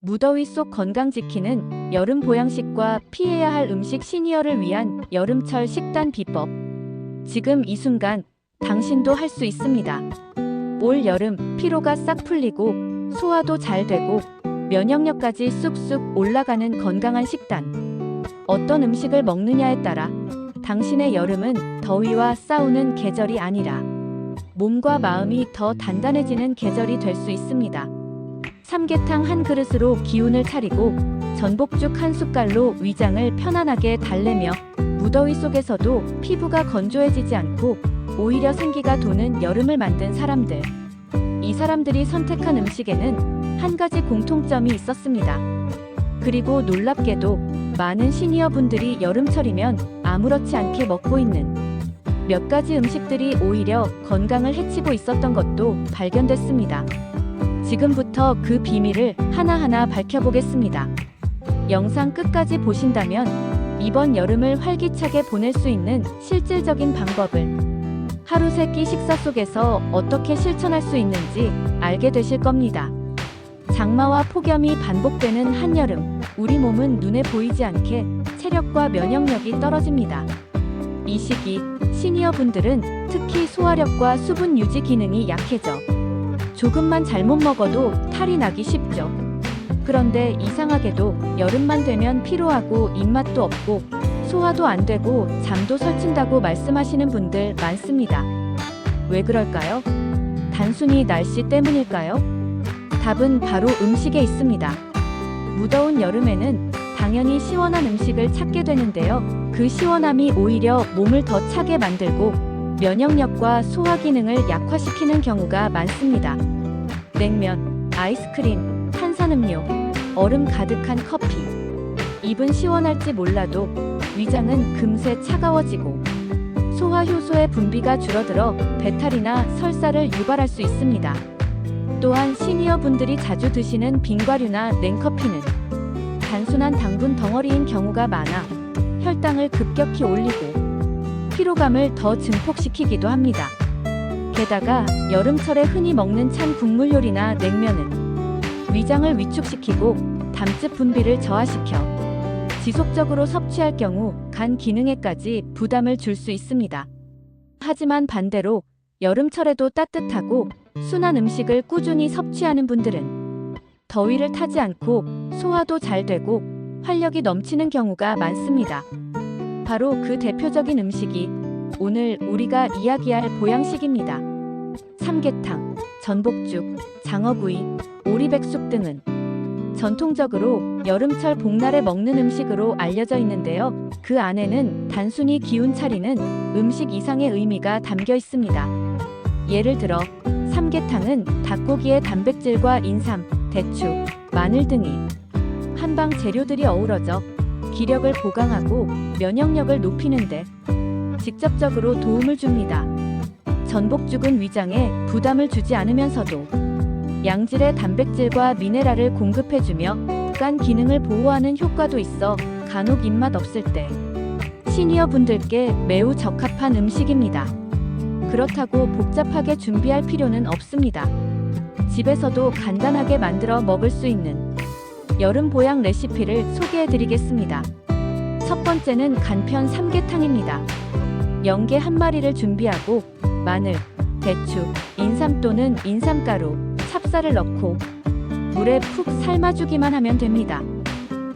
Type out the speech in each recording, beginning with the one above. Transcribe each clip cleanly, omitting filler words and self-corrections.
무더위 속 건강 지키는 여름 보양식과 피해야 할 음식 시니어를 위한 여름철 식단 비법. 지금 이 순간 당신도 할 수 있습니다. 올 여름 피로가 싹 풀리고 소화도 잘 되고 면역력까지 쑥쑥 올라가는 건강한 식단. 어떤 음식을 먹느냐에 따라 당신의 여름은 더위와 싸우는 계절이 아니라 몸과 마음이 더 단단해지는 계절이 될 수 있습니다. 삼계탕 한 그릇으로 기운을 차리고 전복죽 한 숟갈로 위장을 편안하게 달래며 무더위 속에서도 피부가 건조해지지 않고 오히려 생기가 도는 여름을 만든 사람들. 이 사람들이 선택한 음식에는 한 가지 공통점이 있었습니다. 그리고 놀랍게도 많은 시니어 분들이 여름철이면 아무렇지 않게 먹고 있는 몇 가지 음식들이 오히려 건강을 해치고 있었던 것도 발견됐습니다. 지금부터 그 비밀을 하나하나 밝혀보겠습니다. 영상 끝까지 보신다면 이번 여름을 활기차게 보낼 수 있는 실질적인 방법을 하루 세 끼 식사 속에서 어떻게 실천할 수 있는지 알게 되실 겁니다. 장마와 폭염이 반복되는 한여름, 우리 몸은 눈에 보이지 않게 체력과 면역력이 떨어집니다. 이 시기 시니어 분들은 특히 소화력과 수분 유지 기능이 약해져 조금만 잘못 먹어도 탈이 나기 쉽죠. 그런데 이상하게도 여름만 되면 피로하고 입맛도 없고 소화도 안 되고 잠도 설친다고 말씀하시는 분들 많습니다. 왜 그럴까요? 단순히 날씨 때문일까요? 답은 바로 음식에 있습니다. 무더운 여름에는 당연히 시원한 음식을 찾게 되는데요. 그 시원함이 오히려 몸을 더 차게 만들고 면역력과 소화 기능을 약화시키는 경우가 많습니다. 냉면, 아이스크림, 탄산음료, 얼음 가득한 커피. 입은 시원할지 몰라도 위장은 금세 차가워지고 소화 효소의 분비가 줄어들어 배탈이나 설사를 유발할 수 있습니다. 또한 시니어 분들이 자주 드시는 빙과류나 냉커피는 단순한 당분 덩어리인 경우가 많아 혈당을 급격히 올리고 피로감을 더 증폭시키기도 합니다. 게다가 여름철에 흔히 먹는 찬 국물 요리나 냉면은 위장을 위축시키고 담즙 분비를 저하시켜 지속적으로 섭취할 경우 간 기능에까지 부담을 줄 수 있습니다. 하지만 반대로 여름철에도 따뜻하고 순한 음식을 꾸준히 섭취하는 분들은 더위를 타지 않고 소화도 잘 되고 활력이 넘치는 경우가 많습니다. 바로 그 대표적인 음식이 오늘 우리가 이야기할 보양식입니다. 삼계탕, 전복죽, 장어구이, 오리백숙 등은 전통적으로 여름철 복날에 먹는 음식으로 알려져 있는데요. 그 안에는 단순히 기운 차리는 음식 이상의 의미가 담겨 있습니다. 예를 들어 삼계탕은 닭고기의 단백질과 인삼, 대추, 마늘 등이 한방 재료들이 어우러져 기력을 보강하고 면역력을 높이는데 직접적으로 도움을 줍니다. 전복죽은 위장에 부담을 주지 않으면서도 양질의 단백질과 미네랄을 공급해주며 간 기능을 보호하는 효과도 있어 간혹 입맛 없을 때 시니어 분들께 매우 적합한 음식입니다. 그렇다고 복잡하게 준비할 필요는 없습니다. 집에서도 간단하게 만들어 먹을 수 있는 여름 보양 레시피를 소개해드리겠습니다. 첫 번째는 간편 삼계탕입니다. 연계 한 마리를 준비하고 마늘, 대추, 인삼 또는 인삼가루, 찹쌀을 넣고 물에 푹 삶아주기만 하면 됩니다.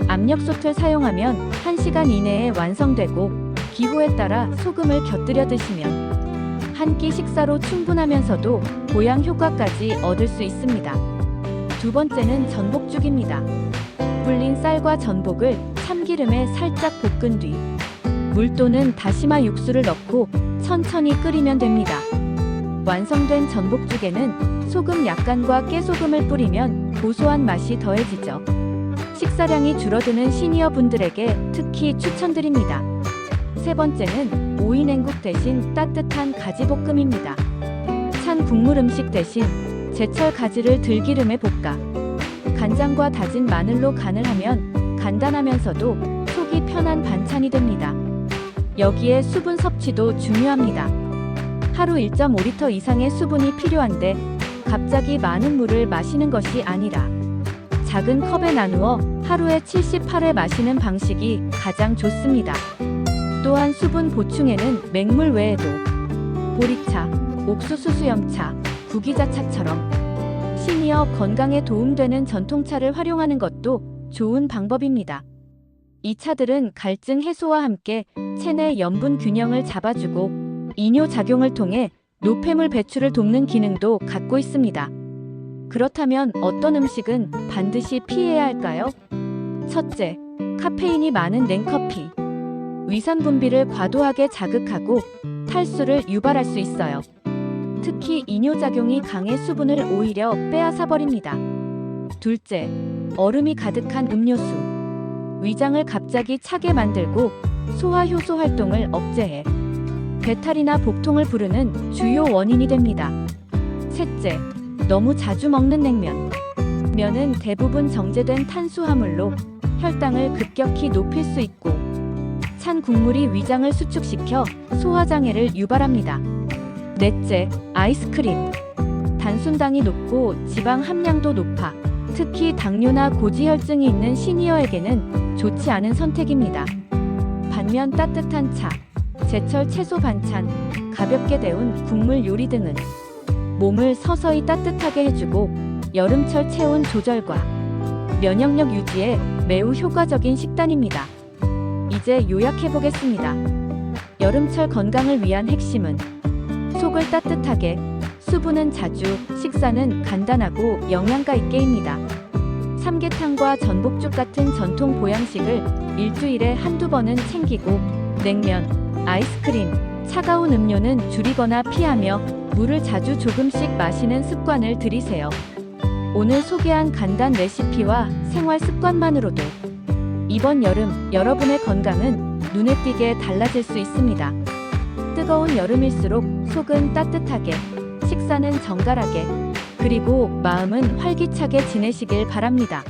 압력솥을 사용하면 1시간 이내에 완성되고 기호에 따라 소금을 곁들여 드시면 한 끼 식사로 충분하면서도 보양 효과까지 얻을 수 있습니다. 두 번째는 전복죽입니다. 불린 쌀과 전복을 참기름에 살짝 볶은 뒤 물 또는 다시마 육수를 넣고 천천히 끓이면 됩니다. 완성된 전복죽에는 소금 약간과 깨소금을 뿌리면 고소한 맛이 더해지죠. 식사량이 줄어드는 시니어 분들에게 특히 추천드립니다. 세 번째는 오이 냉국 대신 따뜻한 가지볶음입니다. 찬 국물 음식 대신 제철 가지를 들기름에 볶아 간장과 다진 마늘로 간을 하면 간단하면서도 속이 편한 반찬이 됩니다. 여기에 수분 섭취도 중요합니다. 하루 1.5리터 이상의 수분이 필요한데 갑자기 많은 물을 마시는 것이 아니라 작은 컵에 나누어 하루에 78회 마시는 방식이 가장 좋습니다. 또한 수분 보충에는 맹물 외에도 보리차, 옥수수 수염차, 구기자차처럼 시니어 건강에 도움되는 전통차를 활용하는 것도 좋은 방법입니다. 이 차들은 갈증 해소와 함께 체내 염분 균형을 잡아주고 이뇨 작용을 통해 노폐물 배출을 돕는 기능도 갖고 있습니다. 그렇다면 어떤 음식은 반드시 피해야 할까요? 첫째, 카페인이 많은 냉커피. 위산 분비를 과도하게 자극하고 탈수를 유발할 수 있어요. 특히 이뇨작용이 강해 수분을 오히려 빼앗아 버립니다. 둘째, 얼음이 가득한 음료수. 위장을 갑자기 차게 만들고 소화 효소 활동을 억제해 배탈이나 복통을 부르는 주요 원인이 됩니다. 셋째, 너무 자주 먹는 냉면. 면은 대부분 정제된 탄수화물로 혈당을 급격히 높일 수 있고 찬 국물이 위장을 수축시켜 소화장애를 유발합니다. 넷째, 아이스크림. 단순당이 높고 지방 함량도 높아 특히 당뇨나 고지혈증이 있는 시니어에게는 좋지 않은 선택입니다. 반면 따뜻한 차, 제철 채소 반찬, 가볍게 데운 국물 요리 등은 몸을 서서히 따뜻하게 해주고 여름철 체온 조절과 면역력 유지에 매우 효과적인 식단입니다. 이제 요약해보겠습니다. 여름철 건강을 위한 핵심은 속을 따뜻하게, 수분은 자주, 식사는 간단하고 영양가 있게입니다. 삼계탕과 전복죽 같은 전통 보양식을 일주일에 한두 번은 챙기고 냉면, 아이스크림, 차가운 음료는 줄이거나 피하며 물을 자주 조금씩 마시는 습관을 들이세요. 오늘 소개한 간단 레시피와 생활 습관만으로도 이번 여름 여러분의 건강은 눈에 띄게 달라질 수 있습니다. 뜨거운 여름일수록 속은 따뜻하게, 식사는 정갈하게, 그리고 마음은 활기차게 지내시길 바랍니다.